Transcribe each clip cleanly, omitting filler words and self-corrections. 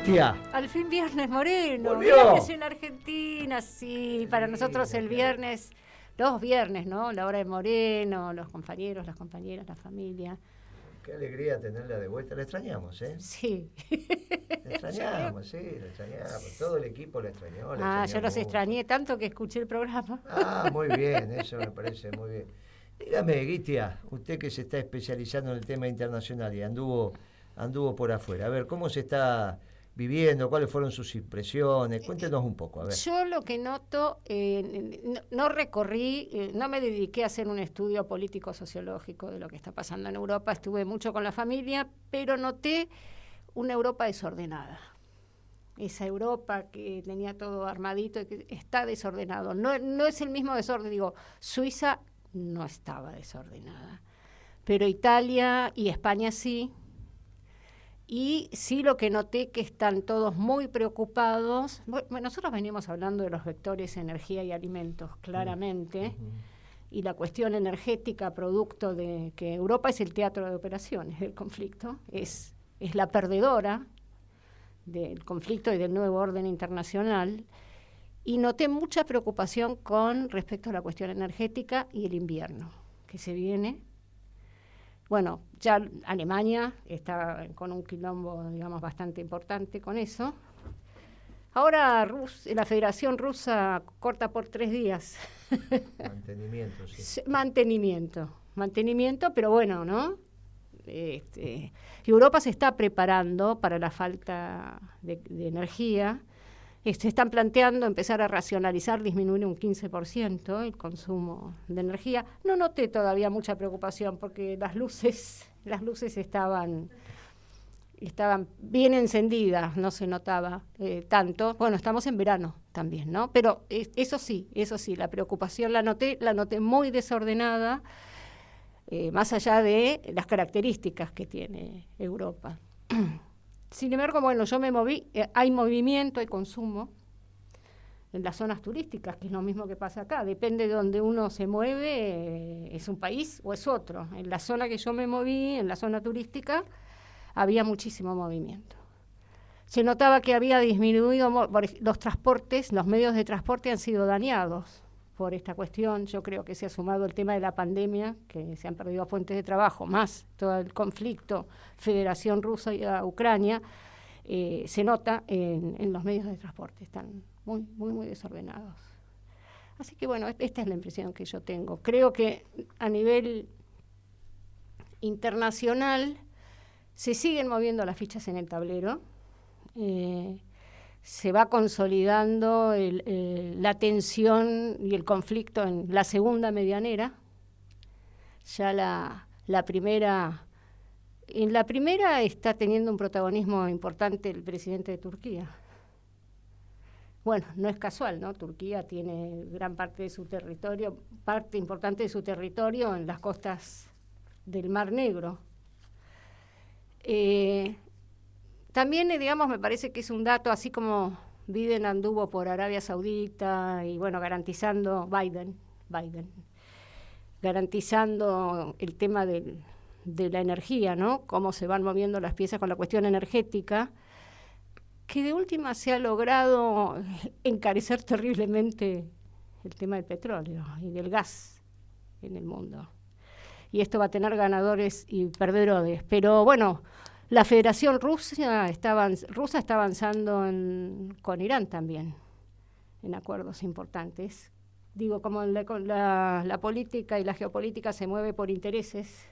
Guistia. Al fin viernes, Moreno. Volvió. Viernes en Argentina, sí. Para nosotros el viernes, los viernes, ¿no? La hora de Moreno, los compañeros, las compañeras, la familia. Qué alegría tenerla de vuelta. La extrañamos, ¿eh? Sí. La extrañamos, sí, la extrañamos. Todo el equipo la extrañó. Yo los extrañé tanto que escuché el programa. Muy bien, eso me parece muy bien. Dígame, Guistia, usted que se está especializando en el tema internacional y anduvo por afuera. A ver, ¿cómo se está viviendo? ¿Cuáles fueron sus impresiones? Cuéntenos un poco, a ver. Yo lo que noto, no recorrí, no me dediqué a hacer un estudio político-sociológico de lo que está pasando en Europa. Estuve mucho con la familia, pero noté una Europa desordenada. Esa Europa que tenía todo armadito y que está desordenado. No es el mismo desorden, digo, Suiza no estaba desordenada, pero Italia y España sí. Y sí, lo que noté que están todos muy preocupados. Bueno, nosotros venimos hablando de los vectores energía y alimentos, claramente, y la cuestión energética, producto de que Europa es el teatro de operaciones del conflicto, es la perdedora del conflicto y del nuevo orden internacional, y noté mucha preocupación con respecto a la cuestión energética y el invierno que se viene. Bueno, ya Alemania está con un quilombo, digamos, bastante importante con eso. Ahora la Federación Rusa corta por 3 días. Mantenimiento, sí. Mantenimiento, pero bueno, ¿no? Europa se está preparando para la falta de energía. Se están planteando empezar a racionalizar, disminuir un 15% el consumo de energía. No noté todavía mucha preocupación porque las luces estaban bien encendidas, no se notaba tanto. Bueno, estamos en verano también, ¿no? Pero eso sí, la preocupación la noté muy desordenada, más allá de las características que tiene Europa. Sin embargo, bueno, yo me moví, hay movimiento, hay consumo en las zonas turísticas, que es lo mismo que pasa acá. Depende de donde uno se mueve, es un país o es otro. En la zona que yo me moví, en la zona turística, había muchísimo movimiento. Se notaba que había disminuido los transportes, los medios de transporte han sido dañados por esta cuestión. Yo creo que se ha sumado el tema de la pandemia, que se han perdido fuentes de trabajo, más todo el conflicto Federación Rusa y Ucrania, se nota en los medios de transporte, están muy, muy, muy desordenados. Así que bueno, esta es la impresión que yo tengo. Creo que a nivel internacional se siguen moviendo las fichas en el tablero, se va consolidando la tensión y el conflicto en la segunda medianera. Ya la primera está teniendo un protagonismo importante el presidente de Turquía. Bueno, no es casual, ¿no? Turquía tiene gran parte de su territorio, parte importante de su territorio en las costas del Mar Negro. También, digamos, me parece que es un dato, así como Biden anduvo por Arabia Saudita y, bueno, garantizando garantizando el tema de la energía, ¿no? Cómo se van moviendo las piezas con la cuestión energética, que de última se ha logrado encarecer terriblemente el tema del petróleo y del gas en el mundo. Y esto va a tener ganadores y perdedores. Pero, bueno, la Federación Rusa está avanzando con Irán también, en acuerdos importantes. Digo, como la política y la geopolítica se mueve por intereses,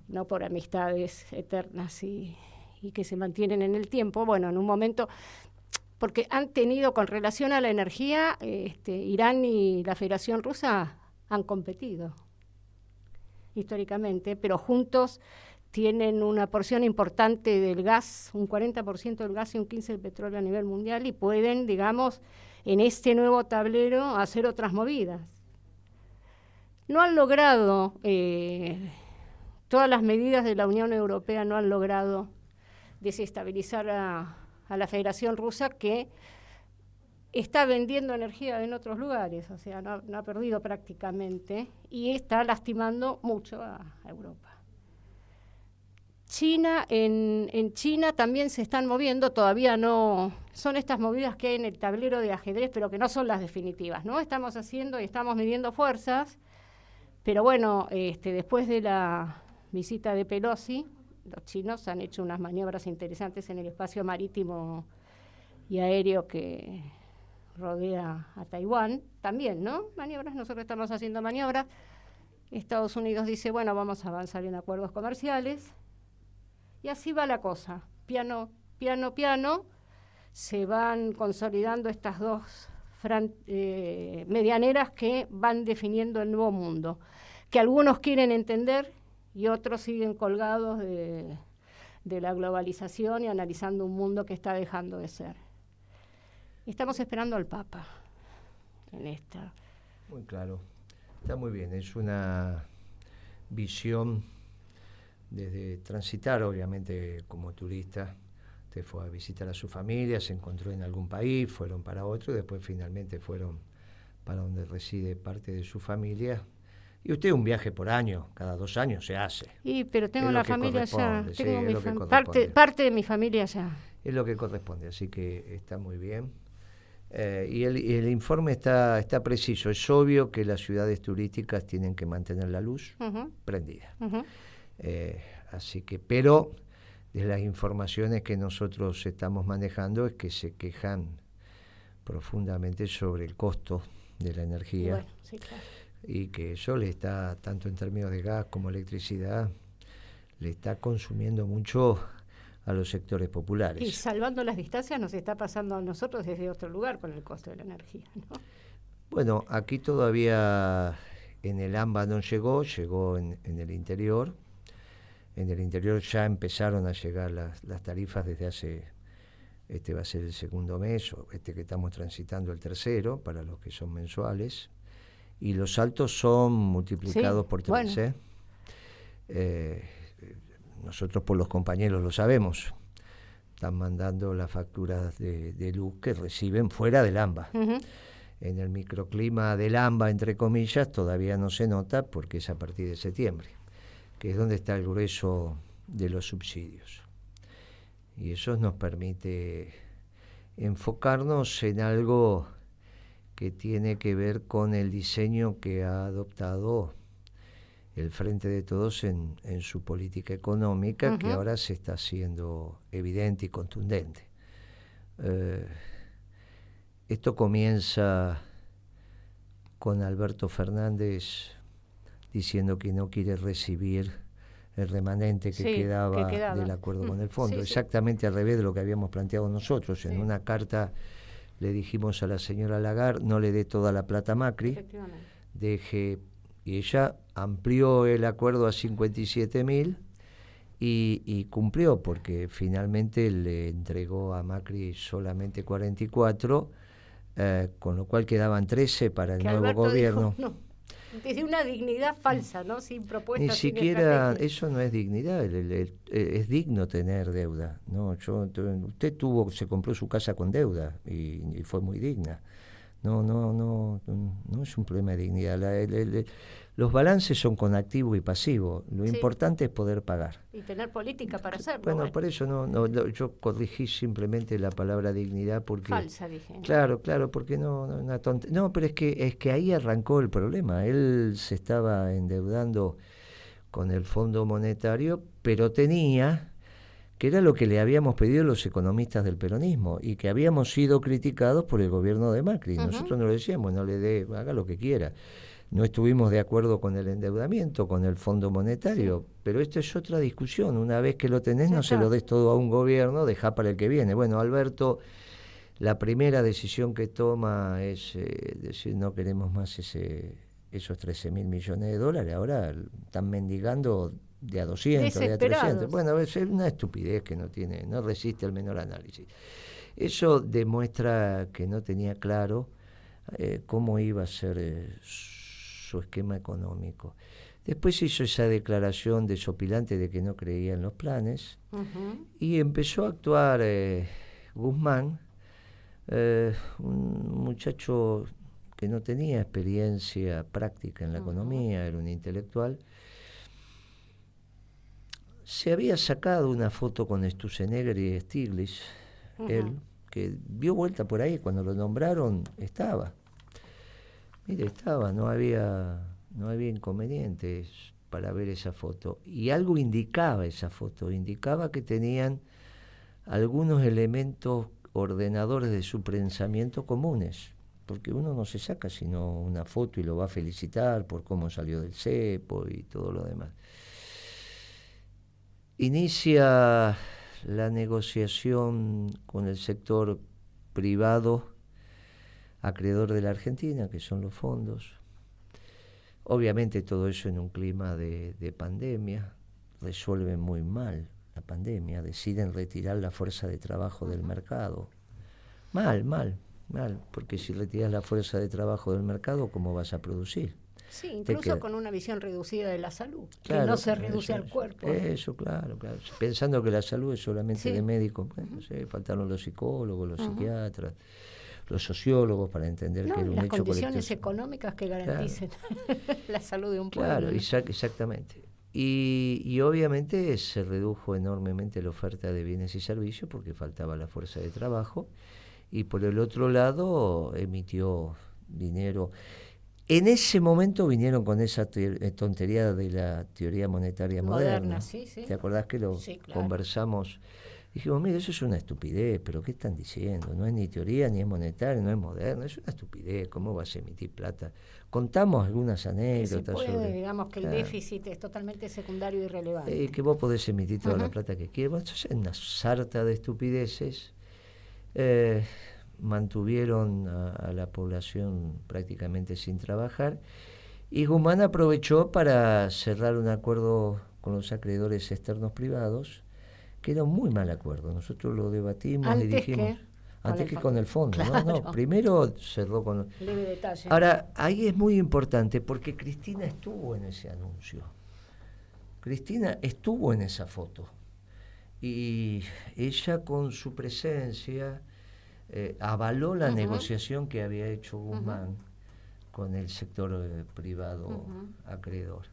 no por amistades eternas y que se mantienen en el tiempo. Bueno, en un momento, porque han tenido, con relación a la energía, Irán y la Federación Rusa han competido históricamente, pero juntos tienen una porción importante del gas, un 40% del gas y un 15% del petróleo a nivel mundial, y pueden, digamos, en este nuevo tablero hacer otras movidas. No han logrado, todas las medidas de la Unión Europea no han logrado desestabilizar a la Federación Rusa, que está vendiendo energía en otros lugares, o sea, no ha perdido prácticamente, y está lastimando mucho a Europa. China, en China también se están moviendo, todavía no, son estas movidas que hay en el tablero de ajedrez, pero que no son las definitivas, ¿no? Estamos haciendo y estamos midiendo fuerzas, pero bueno, después de la visita de Pelosi, los chinos han hecho unas maniobras interesantes en el espacio marítimo y aéreo que rodea a Taiwán, también, ¿no? Maniobras, nosotros estamos haciendo maniobras. Estados Unidos dice, bueno, vamos a avanzar en acuerdos comerciales. Y así va la cosa, piano, piano, piano, se van consolidando estas dos medianeras que van definiendo el nuevo mundo, que algunos quieren entender y otros siguen colgados de la globalización y analizando un mundo que está dejando de ser. Estamos esperando al Papa en esta. Muy claro, está muy bien, es una visión desde transitar, obviamente, como turista. Usted fue a visitar a su familia, se encontró en algún país, fueron para otro y después finalmente fueron para donde reside parte de su familia. Y usted un viaje por año, cada 2 años se hace. Pero tengo la familia allá, tengo parte de mi familia allá. Es lo que corresponde, así que está muy bien. Y el informe está preciso. Es obvio que las ciudades turísticas tienen que mantener la luz prendida. Así que, pero de las informaciones que nosotros estamos manejando es que se quejan profundamente sobre el costo de la energía. Bueno, sí, claro. Y que eso le está, tanto en términos de gas como electricidad, le está consumiendo mucho a los sectores populares. Y salvando las distancias nos está pasando a nosotros desde otro lugar con el costo de la energía, ¿no? Bueno, aquí todavía en el AMBA no llegó en el interior. En el interior ya empezaron a llegar las tarifas desde hace, va a ser el segundo mes, o que estamos transitando el tercero, para los que son mensuales. Y los saltos son multiplicados por 3. Bueno. Nosotros por los compañeros lo sabemos. Están mandando las facturas de luz que reciben fuera del AMBA. En el microclima del AMBA, entre comillas, todavía no se nota porque es a partir de septiembre, que es donde está el grueso de los subsidios. Y eso nos permite enfocarnos en algo que tiene que ver con el diseño que ha adoptado el Frente de Todos en su política económica, que ahora se está haciendo evidente y contundente. Esto comienza con Alberto Fernández diciendo que no quiere recibir el remanente que quedaba del acuerdo con el fondo, exactamente al revés de lo que habíamos planteado nosotros. En una carta le dijimos a la señora Lagarde, no le dé toda la plata a Macri, deje, y ella amplió el acuerdo a 57.000 y cumplió, porque finalmente le entregó a Macri solamente 44, con lo cual quedaban 13 para el nuevo Alberto gobierno. Dijo, no. Desde una dignidad falsa, ¿no? Sin propuesta, ni siquiera eso no es dignidad, es digno tener deuda, ¿no? Usted se compró su casa con deuda y fue muy digna. No es un problema de dignidad. Los balances son con activo y pasivo. Lo importante es poder pagar. Y tener política para hacerlo. Bueno, por eso yo corregí simplemente la palabra dignidad porque... Falsa, dije. ¿No? Claro, porque no, pero es que ahí arrancó el problema. Él se estaba endeudando con el Fondo Monetario, pero tenía, que era lo que le habíamos pedido los economistas del peronismo y que habíamos sido criticados por el gobierno de Macri. Nosotros no le decíamos, no le dé, haga lo que quiera. No estuvimos de acuerdo con el endeudamiento, con el Fondo Monetario, pero esta es otra discusión. Una vez que lo tenés, no se lo des todo a un gobierno, dejá para el que viene. Bueno, Alberto, la primera decisión que toma es decir, no queremos más esos 13.000 millones de dólares. Ahora están mendigando de a 200, de a 300. Bueno, es una estupidez que no resiste el menor análisis. Eso demuestra que no tenía claro cómo iba a ser su esquema económico. Después hizo esa declaración desopilante de que no creía en los planes y empezó a actuar Guzmán, un muchacho que no tenía experiencia práctica en la economía, era un intelectual, se había sacado una foto con Sturzenegger y Stiglitz, él, que dio vuelta por ahí, cuando lo nombraron, estaba. Mire, estaba, no había inconvenientes para ver esa foto. Y algo indicaba esa foto, indicaba que tenían algunos elementos ordenadores de su pensamiento comunes, porque uno no se saca sino una foto y lo va a felicitar por cómo salió del cepo y todo lo demás. Inicia la negociación con el sector privado acreedor de la Argentina, que son los fondos. Obviamente todo eso en un clima de pandemia. Resuelven muy mal la pandemia, deciden retirar la fuerza de trabajo del mercado. Mal, porque si retiras la fuerza de trabajo del mercado, ¿cómo vas a producir? Sí, incluso con una visión reducida de la salud, claro, que no se reduce al cuerpo. Eso, claro. Pensando que la salud es solamente de médicos. Bueno, faltaron los psicólogos, los psiquiatras, los sociólogos para entender que era un hecho colectivo. Las condiciones económicas que garanticen la salud de un pueblo. Claro, exactamente. Y obviamente se redujo enormemente la oferta de bienes y servicios porque faltaba la fuerza de trabajo, y por el otro lado emitió dinero. En ese momento vinieron con esa tontería de la teoría monetaria moderna. Sí. ¿Te acordás que lo conversamos? Dijimos, mire, eso es una estupidez, pero ¿qué están diciendo? No es ni teoría, ni es monetaria, no es moderna, es una estupidez, ¿cómo vas a emitir plata? Contamos algunas anécdotas sobre... digamos que el déficit es totalmente secundario y irrelevante. Que vos podés emitir toda la plata que quieras. Bueno, eso es una sarta de estupideces. Mantuvieron a la población prácticamente sin trabajar, y Guzmán aprovechó para cerrar un acuerdo con los acreedores externos privados, que era un muy mal acuerdo. Nosotros lo debatimos y dijimos, antes que con el fondo, claro. No, primero cerró con... Leve detalle. Ahora, ahí es muy importante porque Cristina estuvo en ese anuncio. Cristina estuvo en esa foto. Y ella con su presencia avaló la negociación que había hecho Guzmán con el sector privado acreedor.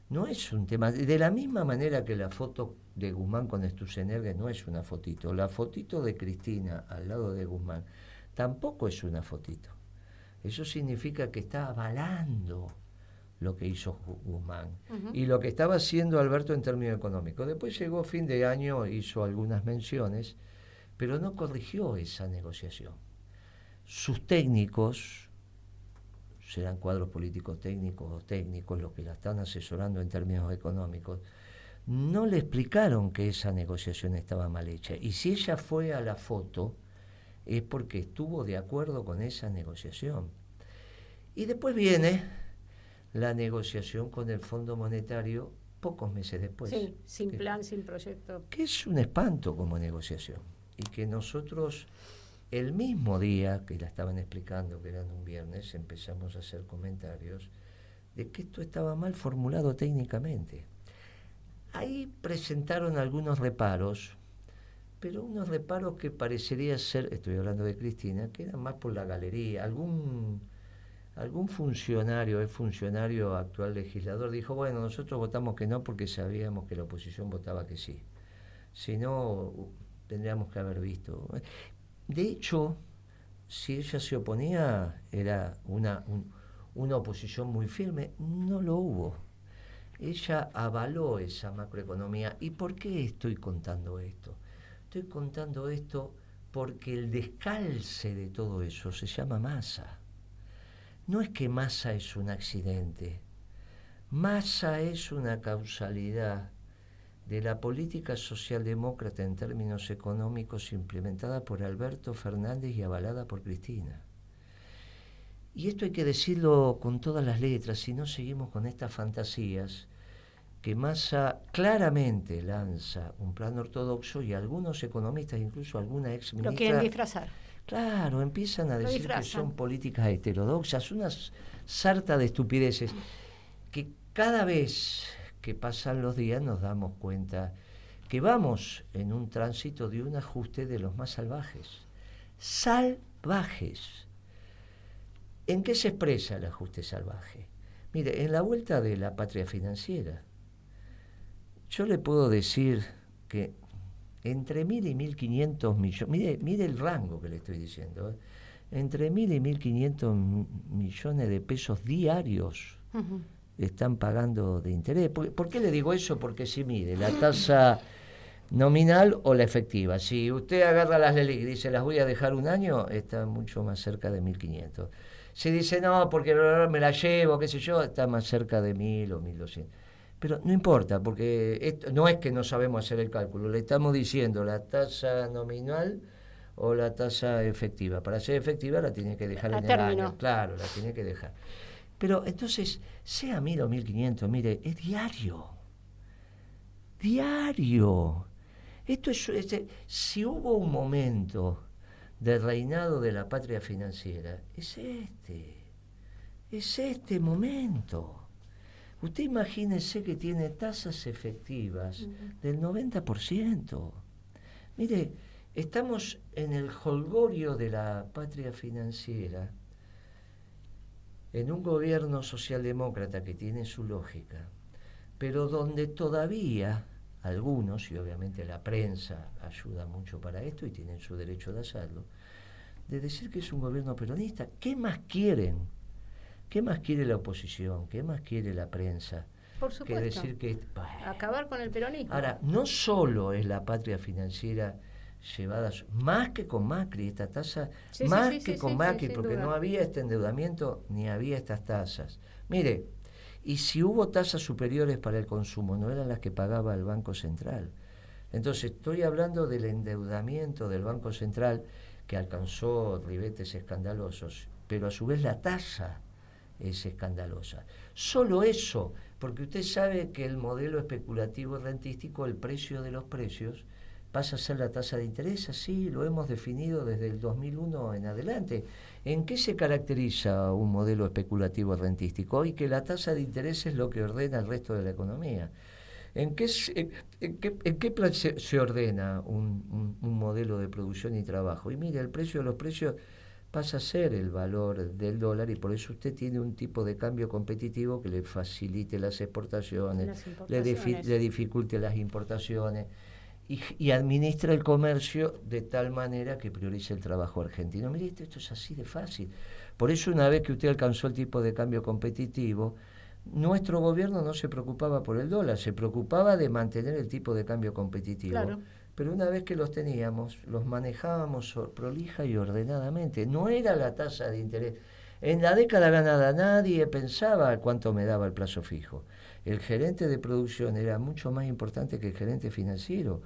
No es un tema, de la misma manera que la foto de Guzmán con Sturzenegger no es una fotito, la fotito de Cristina al lado de Guzmán tampoco es una fotito. Eso significa que está avalando lo que hizo Guzmán y lo que estaba haciendo Alberto en términos económicos. Después llegó fin de año, hizo algunas menciones, pero no corrigió esa negociación. Sus técnicos, serán cuadros políticos técnicos o técnicos los que la están asesorando en términos económicos, no le explicaron que esa negociación estaba mal hecha. Y si ella fue a la foto, es porque estuvo de acuerdo con esa negociación. Y después viene la negociación con el Fondo Monetario pocos meses después. Sí, sin plan, sin proyecto. Que es un espanto como negociación. Y que nosotros, el mismo día que la estaban explicando, que eran un viernes, empezamos a hacer comentarios de que esto estaba mal formulado técnicamente. Ahí presentaron algunos reparos, pero unos reparos que parecería ser, estoy hablando de Cristina, que eran más por la galería. Algún funcionario, el funcionario actual legislador, dijo, bueno, nosotros votamos que no porque sabíamos que la oposición votaba que sí. Si no, tendríamos que haber visto. De hecho, si ella se oponía, era una oposición muy firme. No lo hubo. Ella avaló esa macroeconomía. ¿Y por qué estoy contando esto? Estoy contando esto porque el descalce de todo eso se llama Massa. No es que Massa es un accidente. Massa es una causalidad de la política socialdemócrata en términos económicos implementada por Alberto Fernández y avalada por Cristina. Y esto hay que decirlo con todas las letras, si no seguimos con estas fantasías, que Massa claramente lanza un plan ortodoxo y algunos economistas, incluso alguna ex ministra, lo quieren disfrazar. Claro, empiezan a decir que son políticas heterodoxas, una sarta de estupideces que cada vez que pasan los días nos damos cuenta que vamos en un tránsito de un ajuste de los más salvajes. Salvajes. ¿En qué se expresa el ajuste salvaje? Mire, en la vuelta de la patria financiera. yo le puedo decir que entre 1.000 y 1.500 millones, mire el rango que le estoy diciendo, entre 1.000 y 1.500 millones de pesos diarios están pagando de interés. ¿Por qué le digo eso? Porque si mire, la tasa nominal o la efectiva, si usted agarra las LELIQ y dice las voy a dejar un año, está mucho más cerca de 1.500. Si dice no, porque me la llevo, qué sé yo, está más cerca de 1.000 o 1.200. Pero no importa, porque esto, no es que no sabemos hacer el cálculo, le estamos diciendo la tasa nominal o la tasa efectiva. Para ser efectiva la tiene que dejar en el año. Claro, la tiene que dejar. Pero entonces, sea 1.000 o 1.500, mire, es diario. Diario. Esto es, si hubo un momento del reinado de la patria financiera, es este momento. Usted imagínese que tiene tasas efectivas del 90%. Mire, estamos en el jolgorio de la patria financiera, en un gobierno socialdemócrata que tiene su lógica, pero donde todavía algunos, y obviamente la prensa ayuda mucho para esto y tienen su derecho de hacerlo, de decir que es un gobierno peronista. ¿Qué más quieren? ¿Qué más quiere la oposición? ¿Qué más quiere la prensa? Por supuesto. Que decir que acabar con el peronismo. Ahora, no solo es la patria financiera llevada, más que con Macri, esta tasa, con Macri, porque no había este endeudamiento ni había estas tasas. Mire, y si hubo tasas superiores para el consumo, no eran las que pagaba el Banco Central. Entonces, estoy hablando del endeudamiento del Banco Central que alcanzó ribetes escandalosos, pero a su vez la tasa es escandalosa. Solo eso, porque usted sabe que el modelo especulativo rentístico, el precio de los precios, pasa a ser la tasa de interés, así lo hemos definido desde el 2001 en adelante. ¿En qué se caracteriza un modelo especulativo rentístico? Hoy que la tasa de interés es lo que ordena el resto de la economía. ¿En qué se ordena un modelo de producción y trabajo? Y mire, el precio de los precios pasa a ser el valor del dólar y por eso usted tiene un tipo de cambio competitivo que le facilite las exportaciones, le dificulte las importaciones y administra el comercio de tal manera que priorice el trabajo argentino. Mire, esto es así de fácil. Por eso una vez que usted alcanzó el tipo de cambio competitivo, nuestro gobierno no se preocupaba por el dólar, se preocupaba de mantener el tipo de cambio competitivo. Claro. Pero una vez que los teníamos, los manejábamos prolija y ordenadamente. No era la tasa de interés. En la década ganada nadie pensaba cuánto me daba el plazo fijo. El gerente de producción era mucho más importante que el gerente financiero.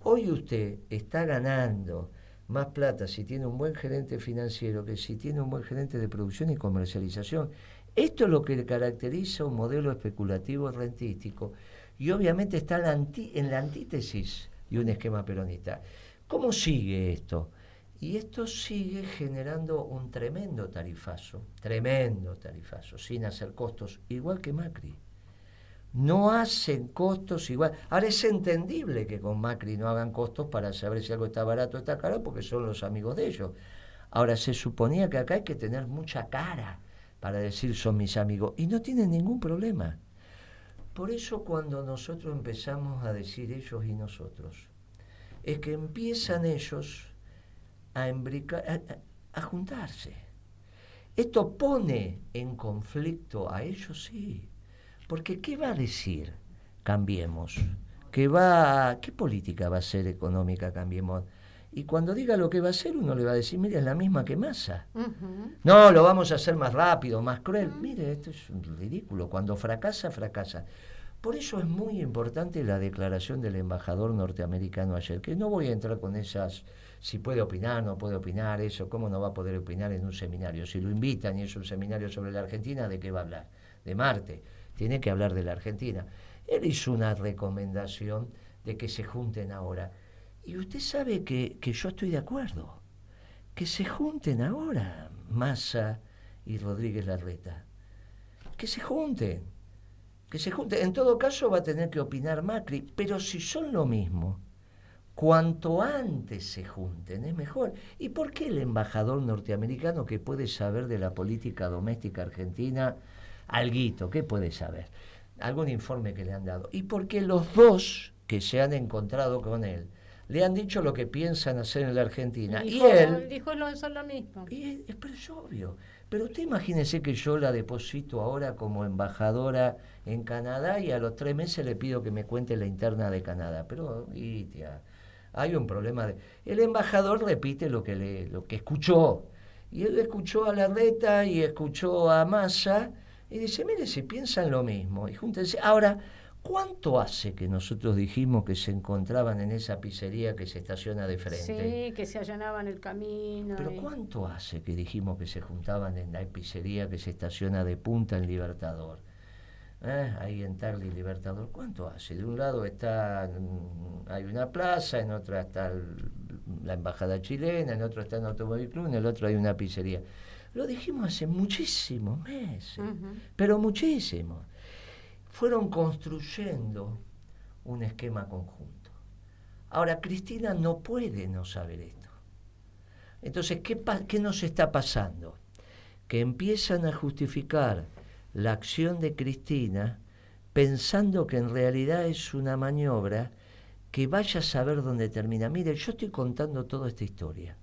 Hoy usted está ganando más plata si tiene un buen gerente financiero que si tiene un buen gerente de producción y comercialización. Esto es lo que caracteriza un modelo especulativo rentístico y obviamente está en la antítesis y un esquema peronista. ¿Cómo sigue esto? Y esto sigue generando un tremendo tarifazo, sin hacer costos, igual que Macri. No hacen costos igual. Ahora es entendible que con Macri no hagan costos para saber si algo está barato o está caro, porque son los amigos de ellos. Ahora se suponía que acá hay que tener mucha cara para decir son mis amigos, y no tienen ningún problema. Por eso cuando nosotros empezamos a decir ellos y nosotros, es que empiezan ellos a juntarse. Esto pone en conflicto a ellos, sí. Porque ¿qué va a decir Cambiemos? ¿Qué política va a ser económica Cambiemos? Y cuando diga lo que va a hacer, uno le va a decir, mire, es la misma que Massa. Uh-huh. No, lo vamos a hacer más rápido, más cruel. Uh-huh. Mire, esto es ridículo. Cuando fracasa, fracasa. Por eso es muy importante la declaración del embajador norteamericano ayer, que no voy a entrar con esas, si puede opinar, no puede opinar, eso, ¿cómo no va a poder opinar en un seminario? Si lo invitan y es un seminario sobre la Argentina, ¿de qué va a hablar? De Marte. Tiene que hablar de la Argentina. Él hizo una recomendación de que se junten ahora. Y usted sabe que yo estoy de acuerdo. Que se junten ahora Massa y Rodríguez Larreta. Que se junten. En todo caso va a tener que opinar Macri. Pero si son lo mismo, cuanto antes se junten es mejor. ¿Y por qué el embajador norteamericano, que puede saber de la política doméstica argentina, alguito, qué puede saber? algún informe que le han dado. Y porque los dos que se han encontrado con él le han dicho lo que piensan hacer en la Argentina. Y él dijo lo mismo. Pero es obvio. Pero usted imagínese que yo la deposito ahora como embajadora en Canadá y a los 3 meses le pido que me cuente la interna de Canadá. Pero, hay un problema. El embajador repite lo que escuchó. Y él escuchó a Larreta y escuchó a Massa y dice, mire, si piensan lo mismo. Y júntense. Ahora, ¿cuánto hace que nosotros dijimos que se encontraban en esa pizzería que se estaciona de frente? Sí, que se allanaban el camino. Pero ¿cuánto hace que dijimos que se juntaban en la pizzería que se estaciona de punta en Libertador? Ahí en Tarly Libertador. ¿Cuánto hace? De un lado hay una plaza, en otra está la embajada chilena, en otro está el Automóvil Club, en el otro hay una pizzería. Lo dijimos hace muchísimos meses, pero muchísimos. Fueron construyendo un esquema conjunto. Ahora, Cristina no puede no saber esto. Entonces, ¿qué nos está pasando? Que empiezan a justificar la acción de Cristina pensando que en realidad es una maniobra que vaya a saber dónde termina. Mire, yo estoy contando toda esta historia,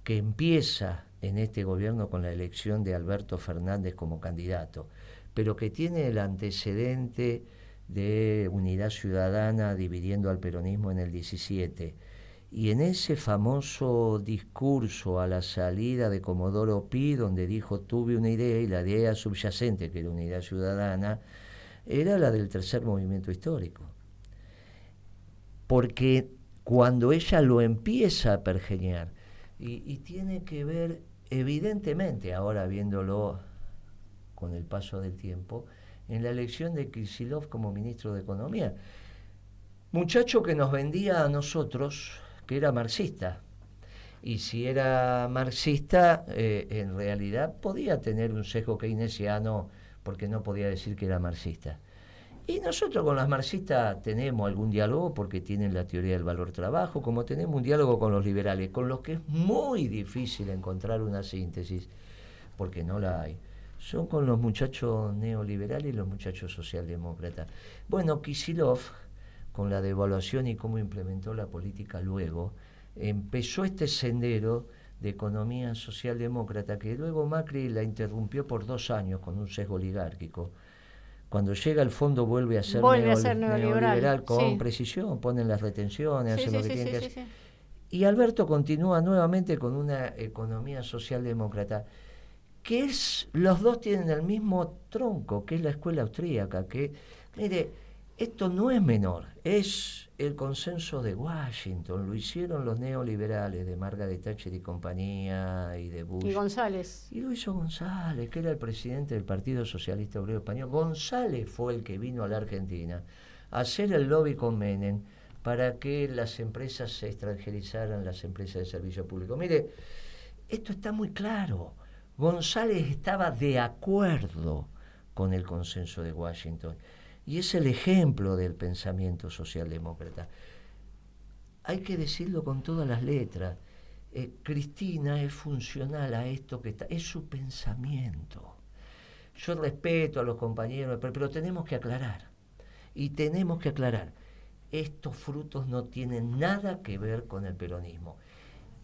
que empieza en este gobierno con la elección de Alberto Fernández como candidato, pero que tiene el antecedente de Unidad Ciudadana dividiendo al peronismo en el 17. Y en ese famoso discurso a la salida de Comodoro Pi, donde dijo tuve una idea, y la idea subyacente, que era Unidad Ciudadana, era la del tercer movimiento histórico. Porque cuando ella lo empieza a pergeñar, y tiene que ver, evidentemente, ahora viéndolo con el paso del tiempo, en la elección de Kicillof como ministro de Economía. Muchacho que nos vendía a nosotros que era marxista. Y si era marxista, en realidad podía tener un sesgo keynesiano porque no podía decir que era marxista. Y nosotros con las marxistas tenemos algún diálogo porque tienen la teoría del valor trabajo, como tenemos un diálogo con los liberales, con los que es muy difícil encontrar una síntesis, porque no la hay. Son con los muchachos neoliberales y los muchachos socialdemócratas. Bueno, Kicillof, con la devaluación y cómo implementó la política luego, empezó este sendero de economía socialdemócrata que luego Macri la interrumpió por 2 años con un sesgo oligárquico. Cuando llega el fondo vuelve a ser neoliberal con precisión, ponen las retenciones, hacen lo que tienen que hacer. Sí. Y Alberto continúa nuevamente con una economía socialdemócrata que los dos tienen el mismo tronco, que es la escuela austríaca, que, mire, esto no es menor, es el consenso de Washington, lo hicieron los neoliberales de Margaret Thatcher y compañía, y de Bush. Y González. Y lo hizo González, que era el presidente del Partido Socialista Obrero Español. González fue el que vino a la Argentina a hacer el lobby con Menem para que las empresas se extranjerizaran, las empresas de servicio público. Mire, esto está muy claro. González estaba de acuerdo con el consenso de Washington. Y es el ejemplo del pensamiento socialdemócrata. Hay que decirlo con todas las letras. Cristina es funcional a esto que está, es su pensamiento. Yo respeto a los compañeros, pero tenemos que aclarar. Y tenemos que aclarar. Estos frutos no tienen nada que ver con el peronismo.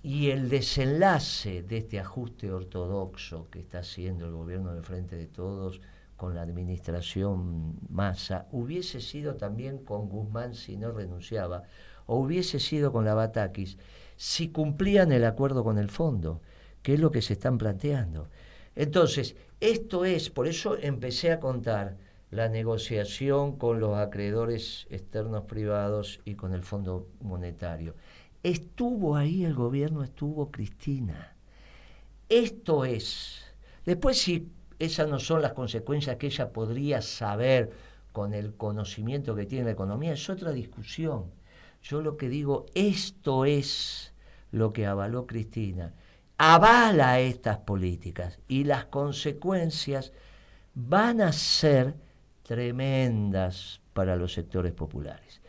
Y el desenlace de este ajuste ortodoxo que está haciendo el gobierno de Frente de Todos con la administración Massa, hubiese sido también con Guzmán si no renunciaba, o hubiese sido con la Batakis, si cumplían el acuerdo con el fondo, que es lo que se están planteando. Entonces, esto es, por eso empecé a contar la negociación con los acreedores externos privados y con el Fondo Monetario. Estuvo ahí el gobierno, estuvo Cristina. Esto es. Después, si esas no son las consecuencias que ella podría saber con el conocimiento que tiene la economía, es otra discusión. Yo lo que digo, esto es lo que avaló Cristina. Avala estas políticas y las consecuencias van a ser tremendas para los sectores populares.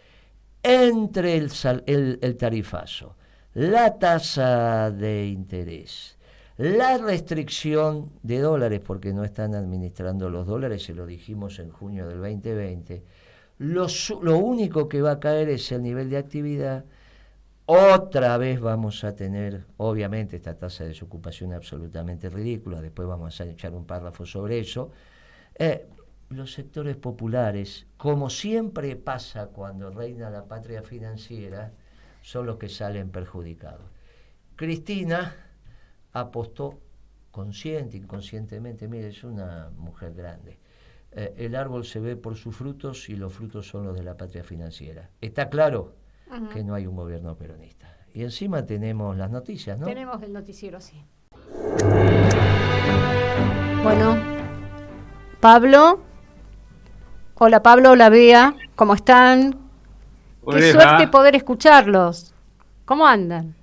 Entre el tarifazo, la tasa de interés, La restricción de dólares, porque no están administrando los dólares, se lo dijimos en junio del 2020, lo único que va a caer es el nivel de actividad. Otra vez vamos a tener, obviamente, esta tasa de desocupación absolutamente ridícula, después vamos a echar un párrafo sobre eso. Los sectores populares, como siempre pasa cuando reina la patria financiera, son los que salen perjudicados. Cristina apostó consciente, inconscientemente, mire, es una mujer grande. El árbol se ve por sus frutos y los frutos son los de la patria financiera. Está claro que no hay un gobierno peronista. Y encima tenemos las noticias, ¿no? Tenemos el noticiero, sí. Bueno, Pablo. Hola Pablo, hola Bea. ¿Cómo están? Hola. Qué suerte poder escucharlos. ¿Cómo andan?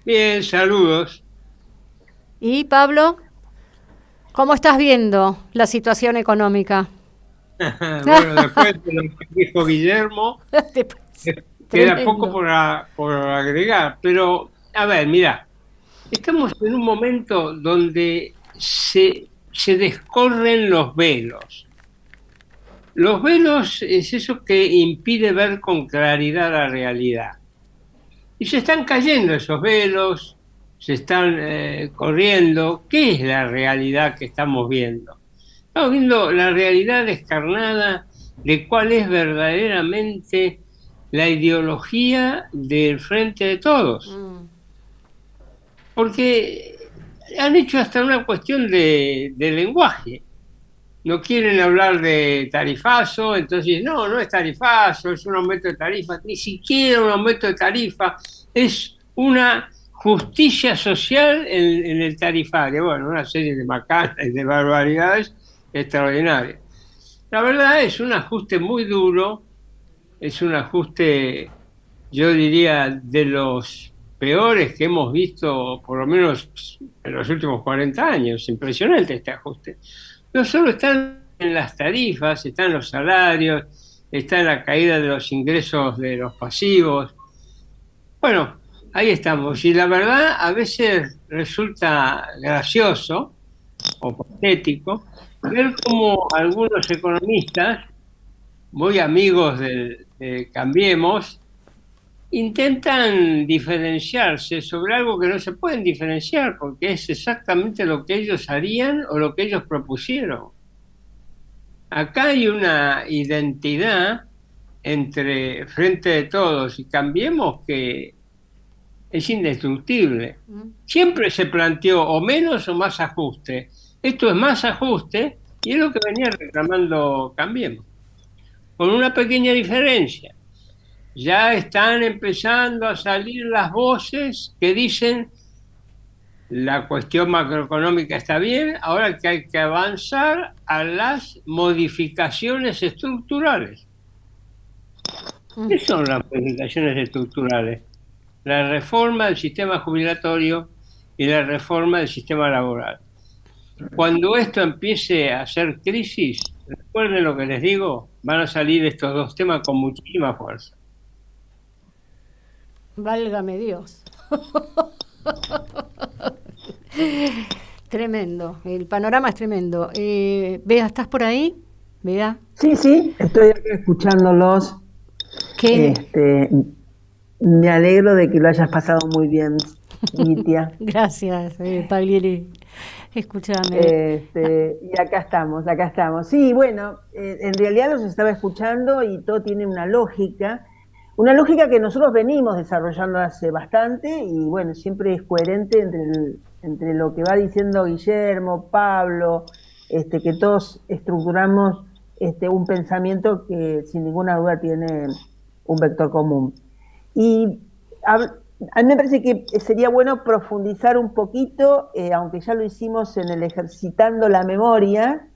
Bien, saludos. Y Pablo, ¿cómo estás viendo la situación económica? Bueno, después de lo que dijo Guillermo, queda poco por agregar, pero a ver, mira, estamos en un momento donde se descorren los velos. Los velos es eso que impide ver con claridad la realidad. Y se están cayendo esos velos, se están corriendo. ¿Qué es la realidad que estamos viendo? Estamos viendo la realidad descarnada de cuál es verdaderamente la ideología del Frente de Todos. Porque han hecho hasta una cuestión de lenguaje. No quieren hablar de tarifazo, entonces no es tarifazo, es un aumento de tarifa, ni siquiera un aumento de tarifa, es una justicia social en el tarifario. Bueno, una serie de macanas y de barbaridades extraordinarias. La verdad es un ajuste muy duro, es un ajuste, yo diría, de los peores que hemos visto, por lo menos en los últimos 40 años. Impresionante este ajuste. No solo están en las tarifas, están en los salarios, está en la caída de los ingresos de los pasivos. Bueno, ahí estamos. Y la verdad, a veces resulta gracioso o patético ver cómo algunos economistas, muy amigos de Cambiemos, intentan diferenciarse sobre algo que no se pueden diferenciar, porque es exactamente lo que ellos harían o lo que ellos propusieron. Acá hay una identidad entre Frente de Todos y Cambiemos que es indestructible. Siempre se planteó o menos o más ajuste. Esto es más ajuste y es lo que venía reclamando Cambiemos, con una pequeña diferencia. Ya están empezando a salir las voces que dicen la cuestión macroeconómica está bien, ahora que hay que avanzar a las modificaciones estructurales. ¿Qué son las modificaciones estructurales? La reforma del sistema jubilatorio y la reforma del sistema laboral. Cuando esto empiece a ser crisis, recuerden lo que les digo, van a salir estos dos temas con muchísima fuerza. Válgame Dios. Tremendo, el panorama es tremendo. Bea, ¿estás por ahí? Bea. Sí, estoy acá escuchándolos. ¿Qué? Me alegro de que lo hayas pasado muy bien, Nitia. Gracias, Paglieri. Escúchame. Y acá estamos. Sí, bueno, en realidad los estaba escuchando y todo tiene una lógica que nosotros venimos desarrollando hace bastante y bueno, siempre es coherente entre lo que va diciendo Guillermo, Pablo, que todos estructuramos un pensamiento que sin ninguna duda tiene un vector común. Y a mí me parece que sería bueno profundizar un poquito, aunque ya lo hicimos en el Ejercitando la Memoria,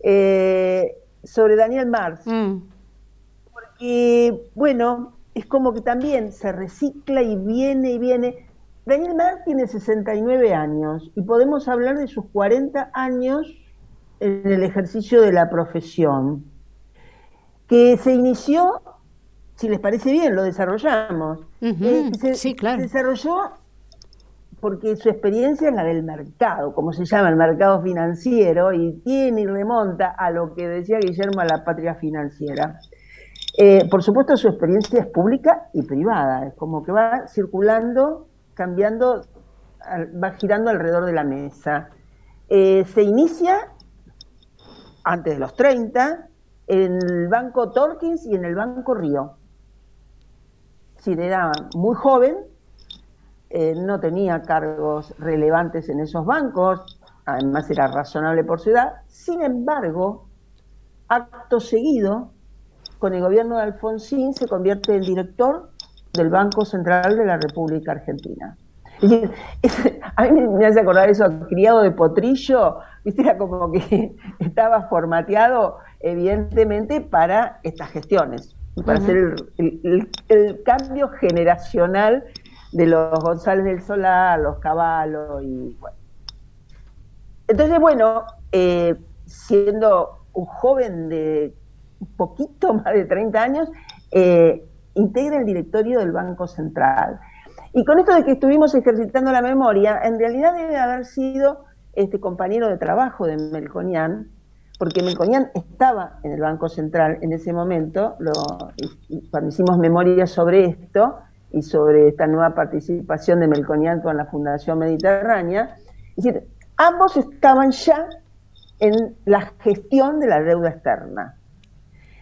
sobre Daniel Marx. Porque, bueno, es como que también se recicla y viene. Daniel Marx tiene 69 años y podemos hablar de sus 40 años en el ejercicio de la profesión, que se inició, si les parece bien, lo desarrollamos. Sí, claro. Se desarrolló porque su experiencia es la del mercado, como se llama el mercado financiero, y tiene y remonta a lo que decía Guillermo, a la patria financiera. Por supuesto, su experiencia es pública y privada, es como que va circulando, cambiando, va girando alrededor de la mesa. Se inicia antes de los 30 en el Banco Torkins y en el Banco Río. Es decir, era muy joven, no tenía cargos relevantes en esos bancos, además era razonable por su edad. Sin embargo, acto seguido, con el gobierno de Alfonsín, se convierte en director del Banco Central de la República Argentina. Es decir, a mí me hace acordar eso, criado de potrillo, ¿viste? Era como que estaba formateado, evidentemente, para estas gestiones, para hacer el cambio generacional de los González del Solar, los Cavallo y bueno. Entonces, bueno, siendo un joven de un poquito más de 30 años, integra el directorio del Banco Central. Y con esto de que estuvimos ejercitando la memoria, en realidad debe haber sido compañero de trabajo de Melconian, porque Melconian estaba en el Banco Central en ese momento, cuando hicimos memoria sobre esto, y sobre esta nueva participación de Melconian con la Fundación Mediterránea. Es decir, ambos estaban ya en la gestión de la deuda externa.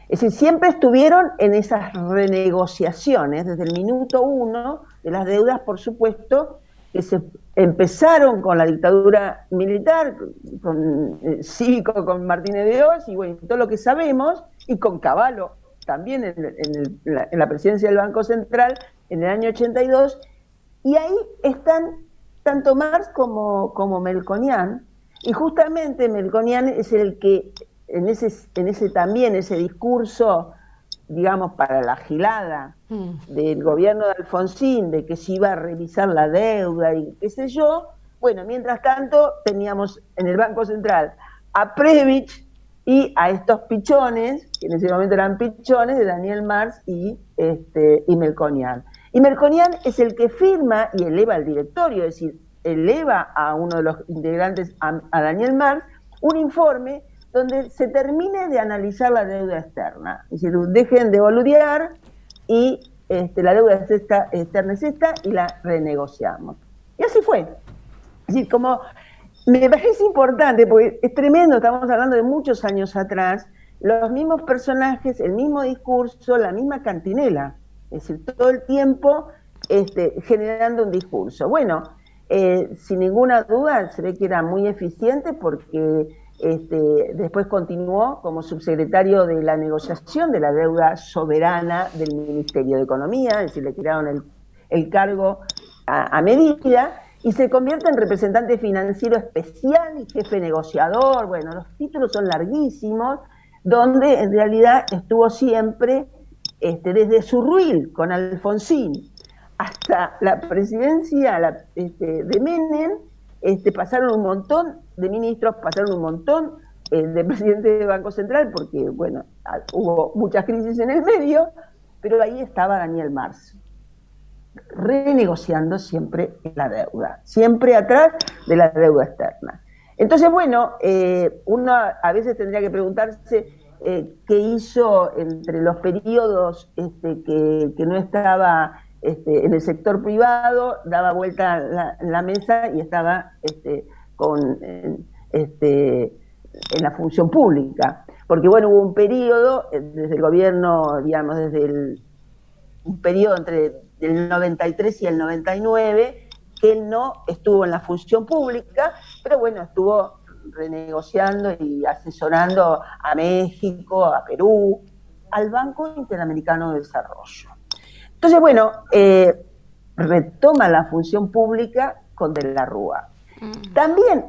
Es decir, siempre estuvieron en esas renegociaciones, desde el minuto 1 de las deudas, por supuesto, que se empezaron con la dictadura militar, con Cívico, con Martínez de Oz, y bueno, todo lo que sabemos, y con Cavallo también en la presidencia del Banco Central, en el año 82, y ahí están tanto Marx como Melconian, y justamente Melconian es el que en ese discurso, digamos, para la gilada del gobierno de Alfonsín, de que se iba a revisar la deuda y qué sé yo, bueno, mientras tanto teníamos en el Banco Central a Prebisch y a estos pichones, que en ese momento eran pichones, de Daniel Marx y Melconian. Y Melconian es el que firma y eleva al directorio, es decir, eleva a uno de los integrantes, a Daniel Marx, un informe donde se termine de analizar la deuda externa. Es decir, dejen de boludear y la deuda externa es esta y la renegociamos. Y así fue. Es decir, como me parece importante, porque es tremendo, estamos hablando de muchos años atrás, los mismos personajes, el mismo discurso, la misma cantinela. Es decir, todo el tiempo generando un discurso. Bueno, sin ninguna duda se ve que era muy eficiente porque después continuó como subsecretario de la negociación de la deuda soberana del Ministerio de Economía, es decir, le tiraron el cargo a medida, y se convierte en representante financiero especial y jefe negociador. Bueno, los títulos son larguísimos, donde en realidad estuvo siempre, desde Surruil con Alfonsín hasta la presidencia de Menem, pasaron un montón de ministros, pasaron un montón de presidentes del Banco Central, porque, bueno, hubo muchas crisis en el medio, pero ahí estaba Daniel Marx, renegociando siempre la deuda, siempre atrás de la deuda externa. Entonces, bueno, uno a veces tendría que preguntarse qué hizo entre los periodos que no estaba en el sector privado, daba vuelta la mesa y estaba en la función pública. Porque, bueno, hubo un periodo, desde el gobierno, digamos, un periodo entre el 93 y el 99, que él no estuvo en la función pública, pero bueno, estuvo renegociando y asesorando a México, a Perú, al Banco Interamericano de Desarrollo. Entonces, bueno, retoma la función pública con De la Rúa. También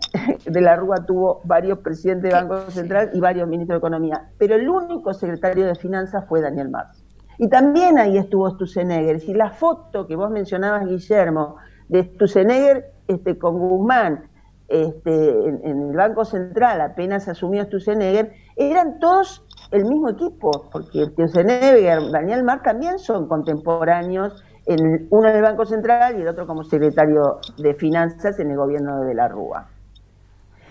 De la Rúa tuvo varios presidentes del Banco Central y varios ministros de Economía, pero el único secretario de Finanzas fue Daniel Marx. Y también ahí estuvo Sturzenegger. Es decir, la foto que vos mencionabas, Guillermo, de Sturzenegger con Guzmán en el Banco Central, apenas asumió Sturzenegger, eran todos el mismo equipo, porque Sturzenegger, Daniel Marx también son contemporáneos uno en el Banco Central y el otro como secretario de Finanzas en el gobierno de la Rúa.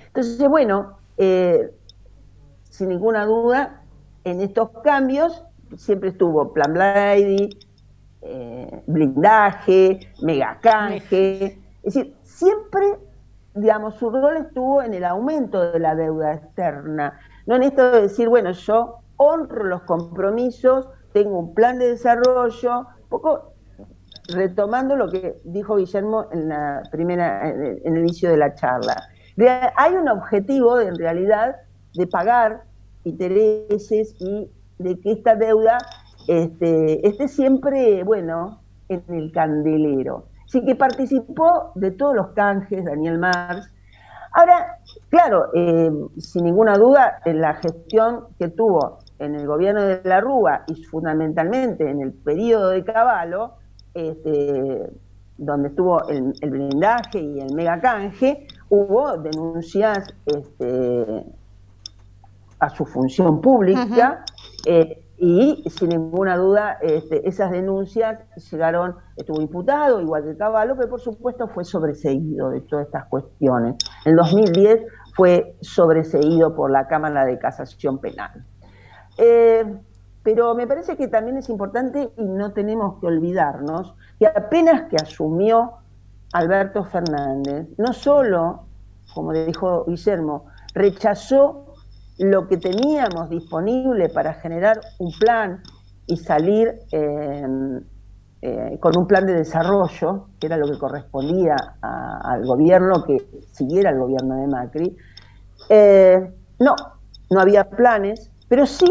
Entonces, bueno, sin ninguna duda, en estos cambios siempre estuvo Plan Brady, blindaje, megacanje, es decir, siempre, digamos, su rol estuvo en el aumento de la deuda externa, no en esto de decir, bueno, yo honro los compromisos, tengo un plan de desarrollo, un poco retomando lo que dijo Guillermo en el inicio de la charla. Hay un objetivo, en realidad, de pagar intereses y de que esta deuda esté siempre, bueno, en el candelero. Así que participó de todos los canjes Daniel Marx. Ahora, claro, sin ninguna duda, en la gestión que tuvo en el gobierno de la Rúa y fundamentalmente en el periodo de Cavallo, donde estuvo el blindaje y el megacanje, hubo denuncias a su función pública, y sin ninguna duda esas denuncias llegaron, estuvo imputado, igual que Cavallo, pero por supuesto fue sobreseído de todas estas cuestiones. En 2010 fue sobreseído por la Cámara de Casación Penal. Pero me parece que también es importante, y no tenemos que olvidarnos, que apenas que asumió Alberto Fernández, no solo, como le dijo Guillermo, rechazó lo que teníamos disponible para generar un plan y salir con un plan de desarrollo, que era lo que correspondía al gobierno que siguiera el gobierno de Macri. No había planes, pero sí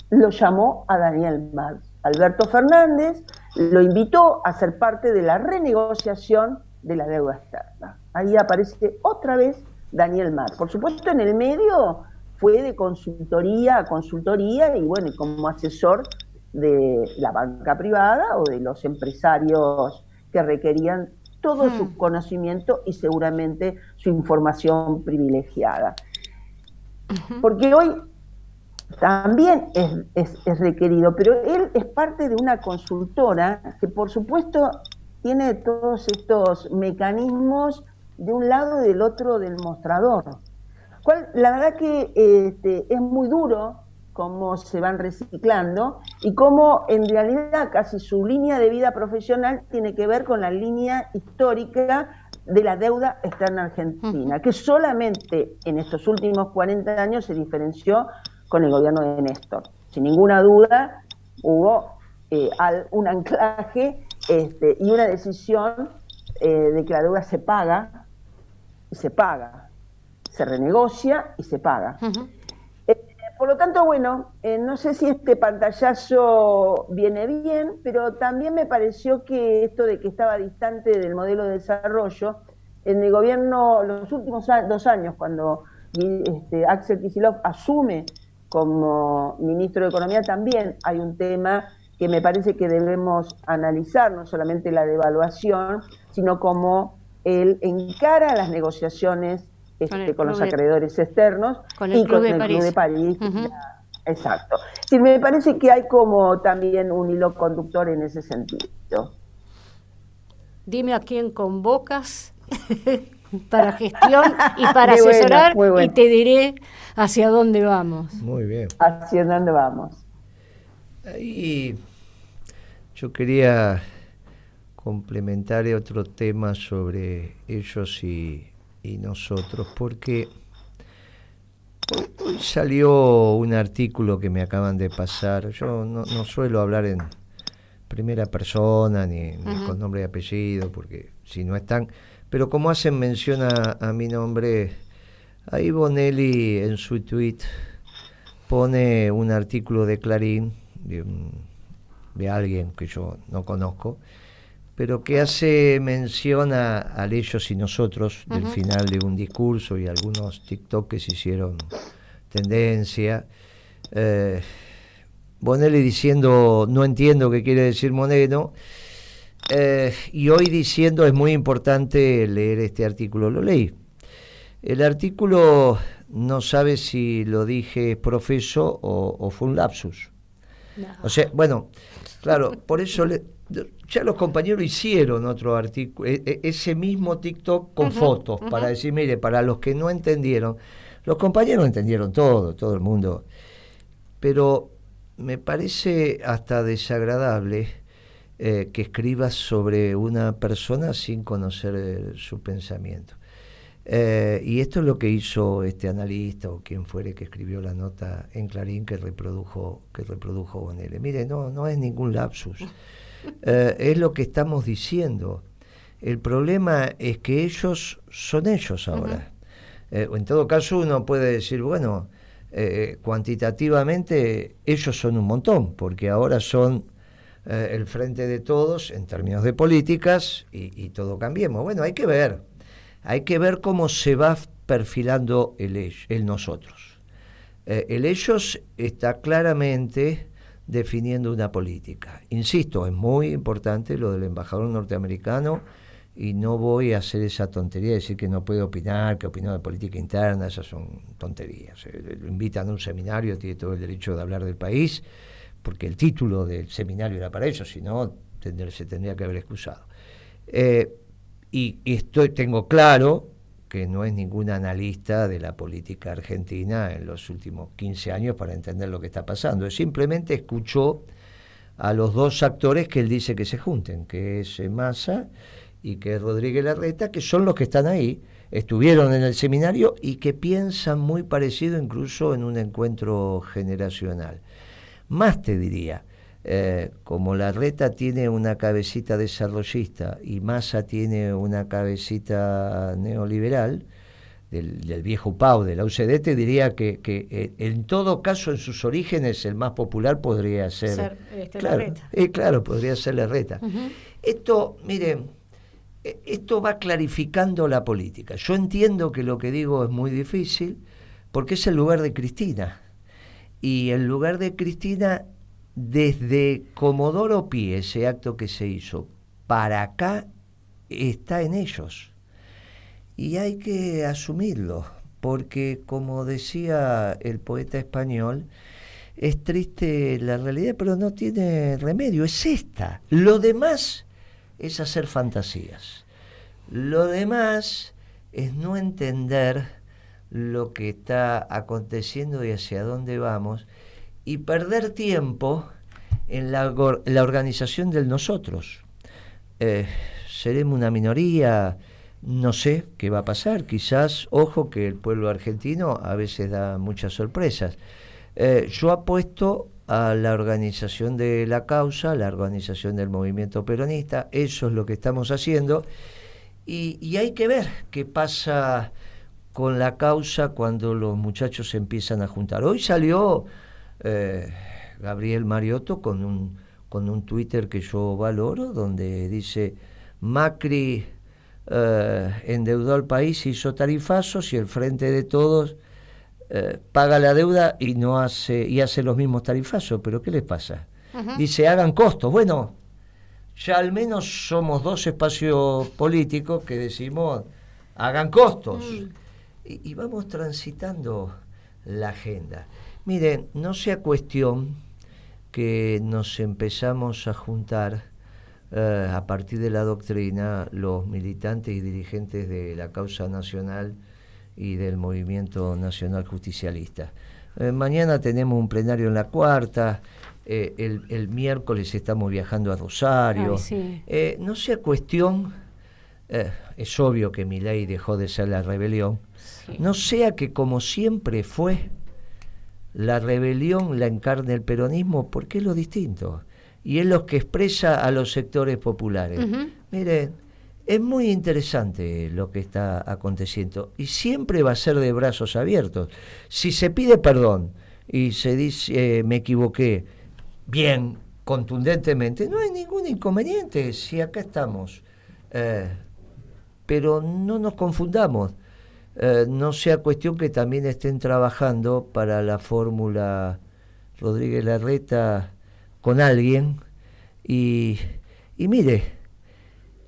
lo llamó a Daniel Marx. Alberto Fernández lo invitó a ser parte de la renegociación de la deuda externa. Ahí aparece otra vez Daniel Marx. Por supuesto, en el medio fue de consultoría a consultoría y bueno, como asesor de la banca privada o de los empresarios que requerían todo su conocimiento y seguramente su información privilegiada. Porque hoy también es requerido, pero él es parte de una consultora que por supuesto tiene todos estos mecanismos de un lado y del otro del mostrador. La verdad que es muy duro cómo se van reciclando y cómo en realidad casi su línea de vida profesional tiene que ver con la línea histórica de la deuda externa argentina, que solamente en estos últimos 40 años se diferenció con el gobierno de Néstor. Sin ninguna duda hubo un anclaje y una decisión de que la deuda se paga, se renegocia y se paga. Por lo tanto, bueno, no sé si este pantallazo viene bien, pero también me pareció que esto de que estaba distante del modelo de desarrollo, en el gobierno, los últimos 2 años, cuando Axel Kicillof asume como ministro de Economía, también hay un tema que me parece que debemos analizar, no solamente la devaluación, sino cómo él encara las negociaciones con los acreedores externos y con el Club de París. Exacto. Sí, me parece que hay como también un hilo conductor en ese sentido. Dime a quién convocas para gestión y para asesorar, bueno. Y te diré hacia dónde vamos. Muy bien. Hacia dónde vamos. Y yo quería complementar otro tema sobre ellos y nosotros, porque hoy salió un artículo que me acaban de pasar. Yo no suelo hablar en primera persona ni con nombre y apellido, porque si no están, pero como hacen mención a mi nombre, ahí Bonelli en su tweet pone un artículo de Clarín de alguien que yo no conozco, pero que hace mención al ellos y nosotros del final de un discurso, y algunos TikTok que se hicieron tendencia. Bonelli diciendo, no entiendo qué quiere decir Moreno, y hoy diciendo, es muy importante leer este artículo. Lo leí. El artículo no sabe si lo dije profeso o fue un lapsus. No. O sea, bueno, claro, por eso ya los compañeros hicieron otro artículo, ese mismo TikTok con fotos, para decir, mire, para los que no entendieron, los compañeros entendieron todo el mundo, pero me parece hasta desagradable que escribas sobre una persona sin conocer su pensamiento. Y esto es lo que hizo este analista o quien fuere que escribió la nota en Clarín que reprodujo Bonelli. Mire, no es ningún lapsus, es lo que estamos diciendo. El problema es que ellos son ellos ahora. En todo caso uno puede decir, bueno, cuantitativamente ellos son un montón, porque ahora son el frente de todos en términos de políticas y todo Cambiemos. Bueno, hay que ver cómo se va perfilando el nosotros. El ellos está claramente definiendo una política. Insisto, es muy importante lo del embajador norteamericano y no voy a hacer esa tontería de decir que no puede opinar, que opinó de política interna, esas son tonterías. Lo invitan a un seminario, tiene todo el derecho de hablar del país, porque el título del seminario era para eso, si no, se tendría que haber excusado. Y tengo claro que no es ningún analista de la política argentina en los últimos 15 años para entender lo que está pasando. Simplemente escuchó a los dos actores que él dice que se junten, que es Massa y que es Rodríguez Larreta, que son los que están ahí, estuvieron en el seminario y que piensan muy parecido incluso en un encuentro generacional. Más te diría, como Larreta tiene una cabecita desarrollista y Massa tiene una cabecita neoliberal, del viejo PAU, de la UCD, te diría que en todo caso en sus orígenes el más popular podría ser Larreta. Claro, podría ser Larreta. Esto, miren, esto va clarificando la política. Yo entiendo que lo que digo es muy difícil porque es el lugar de Cristina. Y el lugar de Cristina, desde Comodoro Pi, ese acto que se hizo, para acá, está en ellos. Y hay que asumirlo, porque como decía el poeta español, es triste la realidad, pero no tiene remedio, es esta. Lo demás es hacer fantasías. Lo demás es no entender lo que está aconteciendo y hacia dónde vamos, y perder tiempo en la organización del nosotros. Seremos una minoría, no sé qué va a pasar, quizás, ojo que el pueblo argentino a veces da muchas sorpresas. Yo apuesto a la organización de la causa, la organización del movimiento peronista, eso es lo que estamos haciendo, y hay que ver qué pasa con la causa cuando los muchachos se empiezan a juntar. Hoy salió Gabriel Mariotto con un Twitter que yo valoro, donde dice: Macri endeudó al país, hizo tarifazos y el Frente de Todos paga la deuda y hace los mismos tarifazos. ¿Pero qué les pasa? Dice, hagan costos. Bueno, ya al menos somos dos espacios políticos que decimos, hagan costos. Y vamos transitando la agenda. Miren, no sea cuestión que nos empezamos a juntar a partir de la doctrina los militantes y dirigentes de la causa nacional y del movimiento nacional justicialista. Mañana tenemos un plenario en la Cuarta, el miércoles estamos viajando a Rosario. Sí. No sea cuestión, es obvio que Milei dejó de ser la rebelión, no sea que como siempre fue, la rebelión la encarne el peronismo, porque es lo distinto y es lo que expresa a los sectores populares. Miren, es muy interesante lo que está aconteciendo y siempre va a ser de brazos abiertos. Si se pide perdón y se dice me equivoqué, bien, contundentemente, no hay ningún inconveniente si acá estamos, pero no nos confundamos. No sea cuestión que también estén trabajando para la fórmula Rodríguez Larreta con alguien y mire,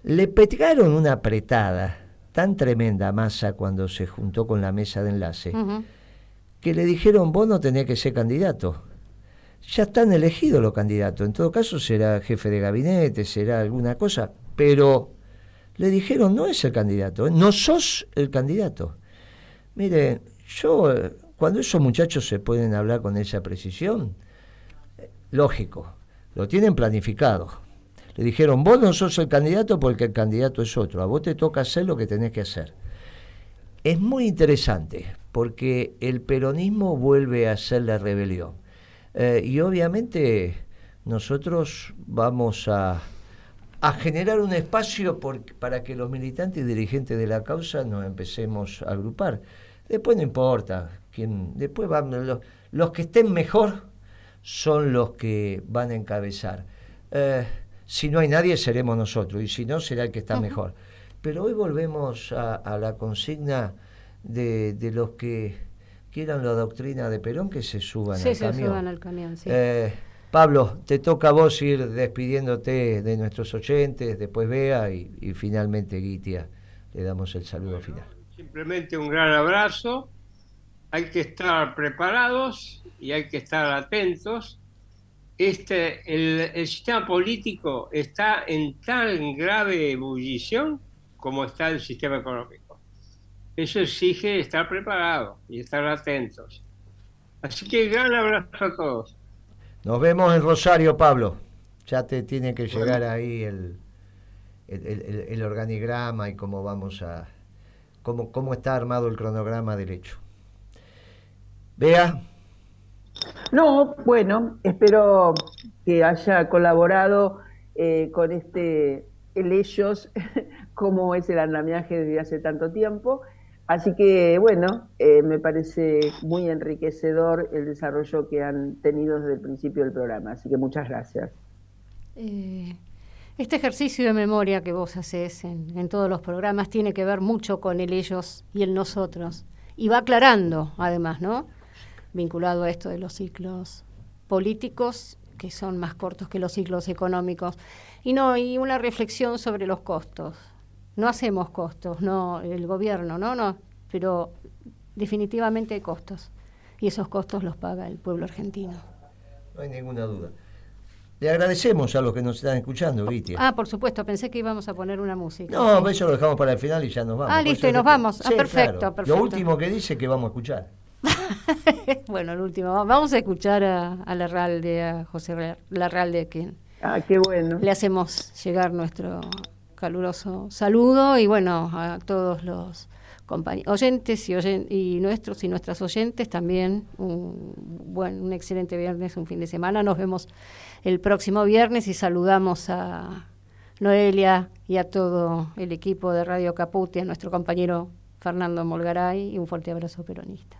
le pegaron una apretada tan tremenda a Massa cuando se juntó con la mesa de enlace que le dijeron, vos no tenés que ser candidato, ya están elegidos los candidatos. En todo caso será jefe de gabinete, será alguna cosa, pero le dijeron, no es el candidato, no sos el candidato. Mire, yo, cuando esos muchachos se pueden hablar con esa precisión, lógico, lo tienen planificado. Le dijeron, vos no sos el candidato porque el candidato es otro, a vos te toca hacer lo que tenés que hacer. Es muy interesante, porque el peronismo vuelve a ser la rebelión. Y obviamente nosotros vamos a generar un espacio para que los militantes y dirigentes de la causa nos empecemos a agrupar. Después no importa, después los que estén mejor son los que van a encabezar. Si no hay nadie, seremos nosotros, y si no, será el que está mejor. Pero hoy volvemos a la consigna de los que quieran la doctrina de Perón, que se suban al camión. Sí, se suban al camión, sí. Pablo, te toca a vos ir despidiéndote de nuestros oyentes, después Bea y finalmente Guitia. Le damos el saludo final. Simplemente un gran abrazo. Hay que estar preparados y hay que estar atentos. El sistema político está en tan grave ebullición como está el sistema económico. Eso exige estar preparados y estar atentos. Así que gran abrazo a todos. Nos vemos en Rosario, Pablo. Ya te tiene que llegar ahí el organigrama y cómo vamos a... cómo está armado el cronograma del hecho. Bea. No, bueno, espero que haya colaborado con el ellos, como es el andamiaje desde hace tanto tiempo. Así que, bueno, me parece muy enriquecedor el desarrollo que han tenido desde el principio del programa. Así que muchas gracias. Este ejercicio de memoria que vos haces en todos los programas tiene que ver mucho con el ellos y el nosotros. Y va aclarando, además, ¿no? Vinculado a esto de los ciclos políticos, que son más cortos que los ciclos económicos. Y una reflexión sobre los costos. No hacemos costos, no el gobierno, no, pero definitivamente hay costos. Y esos costos los paga el pueblo argentino. No hay ninguna duda. Le agradecemos a los que nos están escuchando, Vitia. Por supuesto, pensé que íbamos a poner una música. No, sí. Eso lo dejamos para el final y ya nos vamos. Listo, y nos vamos. Sí, perfecto, claro. perfecto. Lo último que dice que vamos a escuchar. Bueno, el último. Vamos a escuchar a Larralde, a José Larralde, quien qué bueno. Le hacemos llegar nuestro caluroso saludo y bueno, a todos los oyentes y nuestros y nuestras oyentes también un excelente viernes, un fin de semana. Nos vemos el próximo viernes y saludamos a Noelia y a todo el equipo de Radio Caput y a nuestro compañero Fernando Molgaray y un fuerte abrazo peronista.